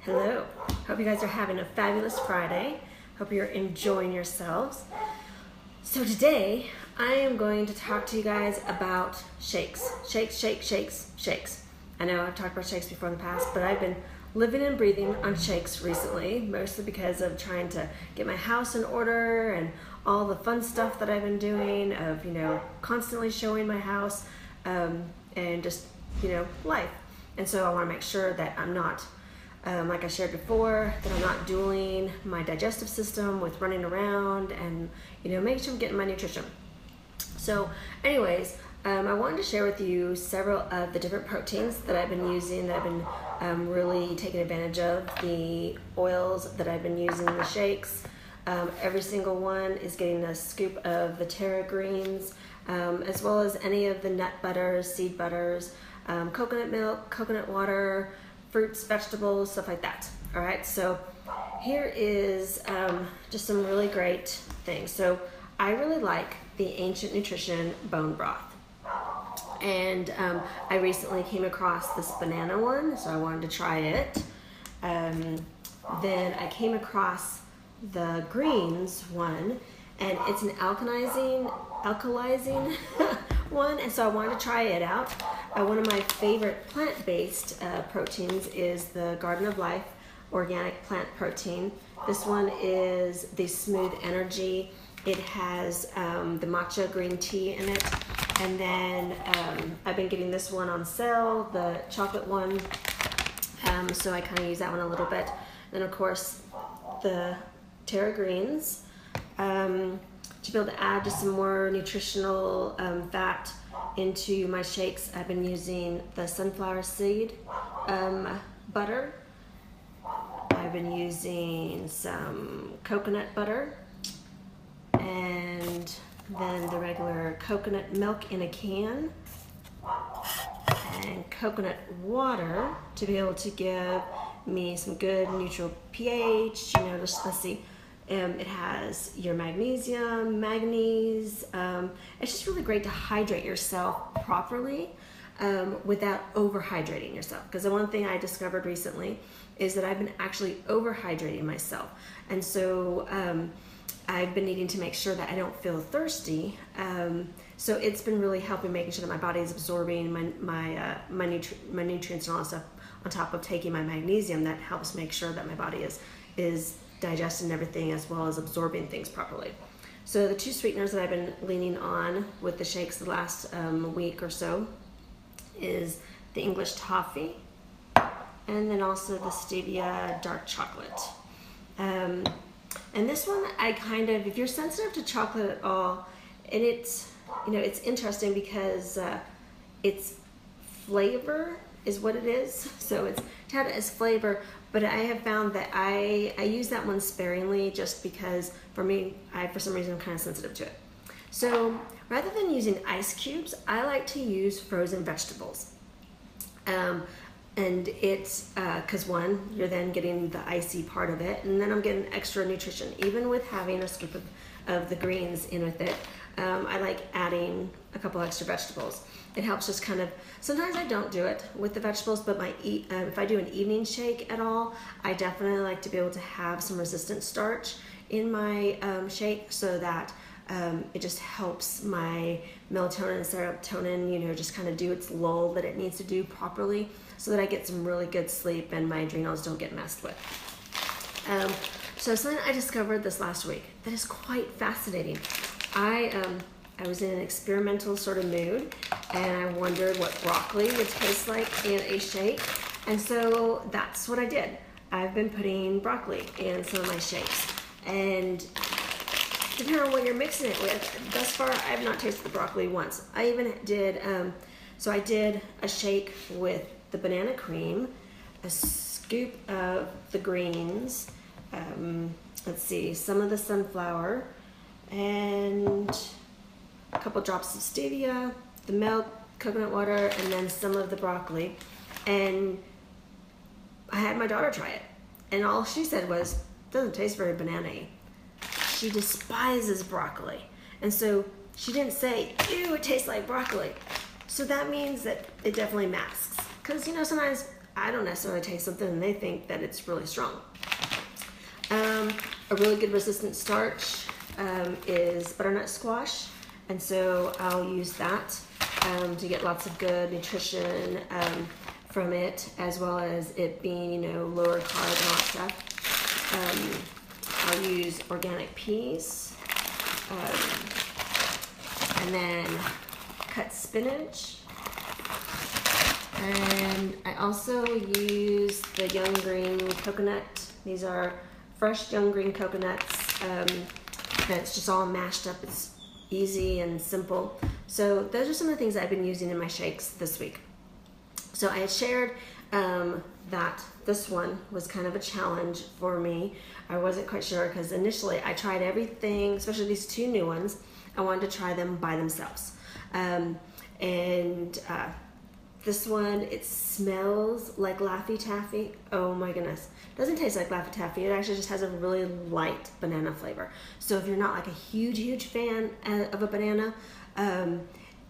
Hello. Hope you guys are having a fabulous Friday. Hope you're enjoying yourselves. So today I am going to talk to you guys about shakes. Shakes. I know I've talked about shakes before in the past, but I've been living and breathing on shakes recently, mostly because of trying to get my house in order and all the fun stuff that I've been doing of, constantly showing my house and just, life. And so I want to make sure that I'm not, like I shared before, that I'm not dueling my digestive system with running around and, making sure I'm getting my nutrition. So anyways, I wanted to share with you several of the different proteins that I've been using, that I've been really taking advantage of, the oils that I've been using in the shakes. Every single one is getting a scoop of the Terra greens, as well as any of the nut butters, seed butters, coconut milk, coconut water, fruits, vegetables, stuff like that. All right, so here is just some really great things. So I really like the Ancient Nutrition bone broth. And I recently came across this banana one, so I wanted to try it. Then I came across the greens one, and it's an alkalizing one, and so I wanted to try it out. One of my favorite plant-based proteins is the Garden of Life organic plant protein. This one is the Smooth Energy. It has the matcha green tea in it. And then I've been getting this one on sale, the chocolate one. So I kind of use that one a little bit. Then of course the Terra greens. To be able to add just some more nutritional fat into my shakes, I've been using the sunflower seed butter. I've been using some coconut butter, and then the regular coconut milk in a can, and coconut water to be able to give me some good neutral pH. Let's see. It has your magnesium, manganese. It's just really great to hydrate yourself properly without overhydrating yourself. Because the one thing I discovered recently is that I've been actually overhydrating myself. And so I've been needing to make sure that I don't feel thirsty. So it's been really helping making sure that my body is absorbing my nutrients and all that stuff, on top of taking my magnesium. That helps make sure that my body is digesting everything as well as absorbing things properly. So the two sweeteners that I've been leaning on with the shakes the last week or so is the English toffee, and then also the stevia dark chocolate. And this one, if you're sensitive to chocolate at all, and it's interesting because it's flavor is what it is. So it's touted as flavor, but I have found that I use that one sparingly, just because for me, for some reason, I'm kind of sensitive to it. So rather than using ice cubes, I like to use frozen vegetables. And it's because one, you're then getting the icy part of it, and then I'm getting extra nutrition, even with having a scoop of the greens in with it. I like adding a couple extra vegetables. It helps just kind of, sometimes I don't do it with the vegetables, but if I do an evening shake at all, I definitely like to be able to have some resistant starch in my shake, so that it just helps my melatonin and serotonin, just kind of do its lull that it needs to do properly, so that I get some really good sleep and my adrenals don't get messed with. So something I discovered this last week that is quite fascinating. I was in an experimental sort of mood, and I wondered what broccoli would taste like in a shake, and so that's what I did. I've been putting broccoli in some of my shakes, and depending on what you're mixing it with, thus far I have not tasted the broccoli once. I even did, so I did a shake with the banana cream, a scoop of the greens, let's see, some of the sunflower, and a couple drops of stevia, the milk, coconut water, and then some of the broccoli. And I had my daughter try it, and all she said was, doesn't taste very banana-y. She despises broccoli, and so she didn't say, ew, it tastes like broccoli. So that means that it definitely masks. Because sometimes I don't necessarily taste something and they think that it's really strong. A really good resistant starch is butternut squash, and so I'll use that to get lots of good nutrition from it, as well as it being, lower carb and all that stuff. I'll use organic peas, and then cut spinach. And I also use the young green coconut. These are fresh young green coconuts that's just all mashed up. It's easy and simple. So those are some of the things I've been using in my shakes this week. So I had shared that this one was kind of a challenge for me. I wasn't quite sure because initially I tried everything, especially these two new ones. I wanted to try them by themselves. This one, it smells like Laffy Taffy. Oh my goodness. It doesn't taste like Laffy Taffy. It actually just has a really light banana flavor. So if you're not like a huge fan of a banana,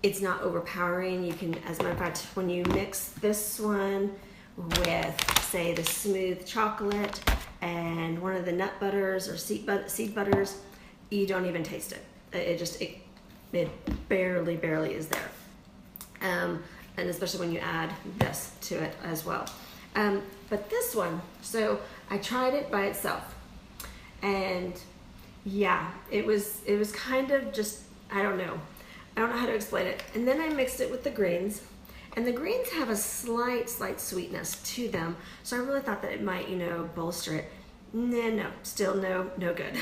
it's not overpowering. You can, as a matter of fact, when you mix this one with, say, the smooth chocolate and one of the nut butters or seed butters, you don't even taste it. It barely is there. And especially when you add this to it as well. But this one, so I tried it by itself, and yeah, it was kind of just, I don't know how to explain it. And then I mixed it with the greens, and the greens have a slight sweetness to them, so I really thought that it might, bolster it. No, still no good.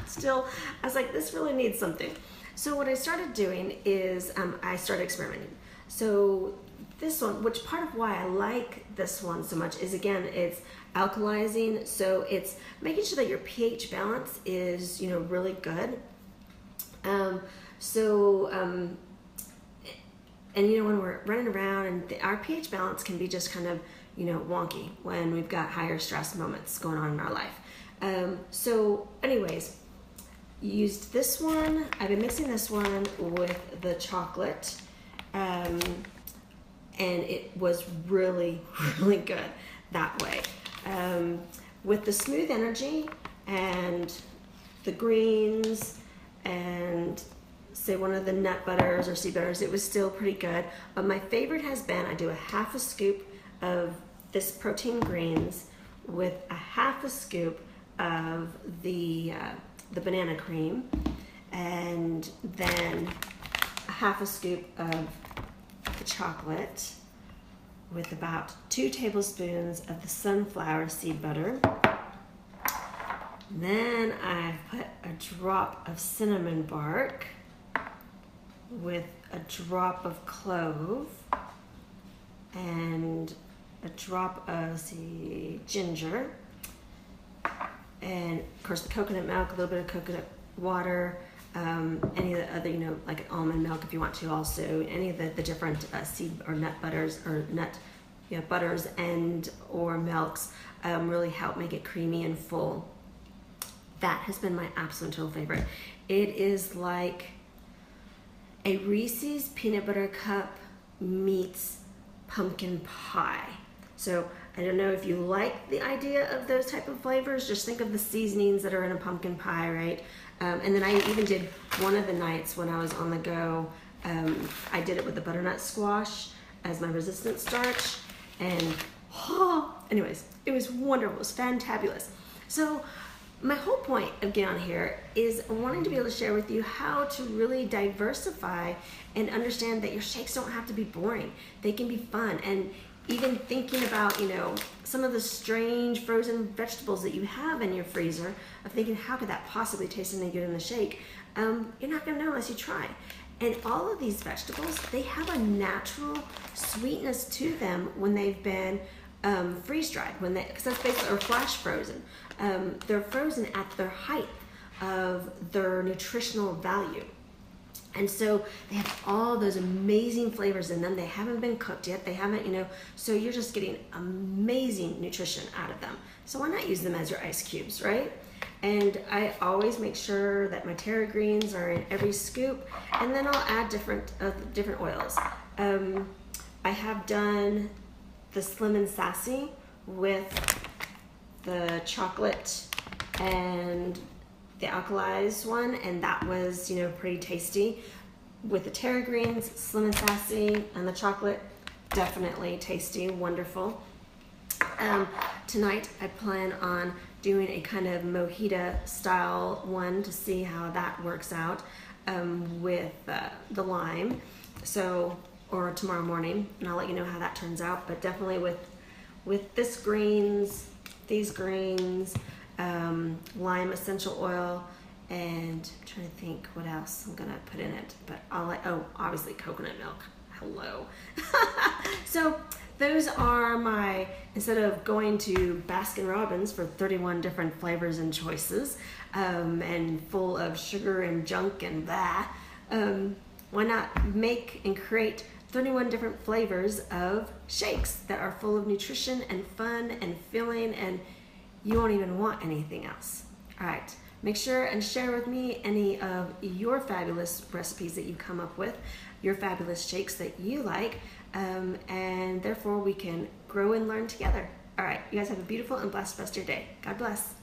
Still, I was like, this really needs something. So what I started doing is I started experimenting. So this one, which part of why I like this one so much is, again, it's alkalizing. So it's making sure that your pH balance is, really good. And when we're running around and our pH balance can be just kind of, wonky when we've got higher stress moments going on in our life. So anyways, used this one. I've been mixing this one with the chocolate. And it was really good that way. With the smooth energy and the greens and say one of the nut butters or seed butters, it was still pretty good. But my favorite has been, I do a half a scoop of this protein greens with a half a scoop of the banana cream, and then a half a scoop of the chocolate with about 2 tablespoons of the sunflower seed butter. Then I've put a drop of cinnamon bark with a drop of clove and a drop of ginger, and of course the coconut milk, a little bit of coconut water, any of the other, like an almond milk if you want to, also any of the different seed or nut butters or butters and or milks really help make it creamy and full. That has been my absolute total favorite. It is like a Reese's peanut butter cup meets pumpkin pie. So I don't know if you like the idea of those type of flavors. Just think of the seasonings that are in a pumpkin pie, right? And then I even did one of the nights when I was on the go, I did it with the butternut squash as my resistant starch. And anyways, it was wonderful. It was fantabulous. So my whole point of getting on here is wanting to be able to share with you how to really diversify and understand that your shakes don't have to be boring. They can be fun. And even thinking about, some of the strange frozen vegetables that you have in your freezer, of thinking, how could that possibly taste any good in the shake? You're not gonna know unless you try. And all of these vegetables, they have a natural sweetness to them when they've been freeze-dried, because that's basically, or flash frozen. They're frozen at their height of their nutritional value. And so they have all those amazing flavors in them. They haven't been cooked yet. They haven't, so you're just getting amazing nutrition out of them. So why not use them as your ice cubes, right? And I always make sure that my tara greens are in every scoop, and then I'll add different oils. I have done the Slim and Sassy with the chocolate and the alkalized one, and that was, you know, pretty tasty. With the Terra Greens, Slim and Sassy, and the chocolate, definitely tasty, wonderful. Tonight I plan on doing a kind of mojito style one to see how that works out with the lime. So, or tomorrow morning, and I'll let you know how that turns out. But definitely with these greens, lime essential oil, and I'm trying to think what else I'm gonna put in it. But obviously coconut milk. Hello. So those are my, instead of going to Baskin Robbins for 31 different flavors and choices, and full of sugar and junk and blah, why not make and create 31 different flavors of shakes that are full of nutrition and fun and filling, and you won't even want anything else. All right, make sure and share with me any of your fabulous recipes that you come up with, your fabulous shakes that you like, and therefore we can grow and learn together. All right, you guys have a beautiful and blessed rest of your day. God bless.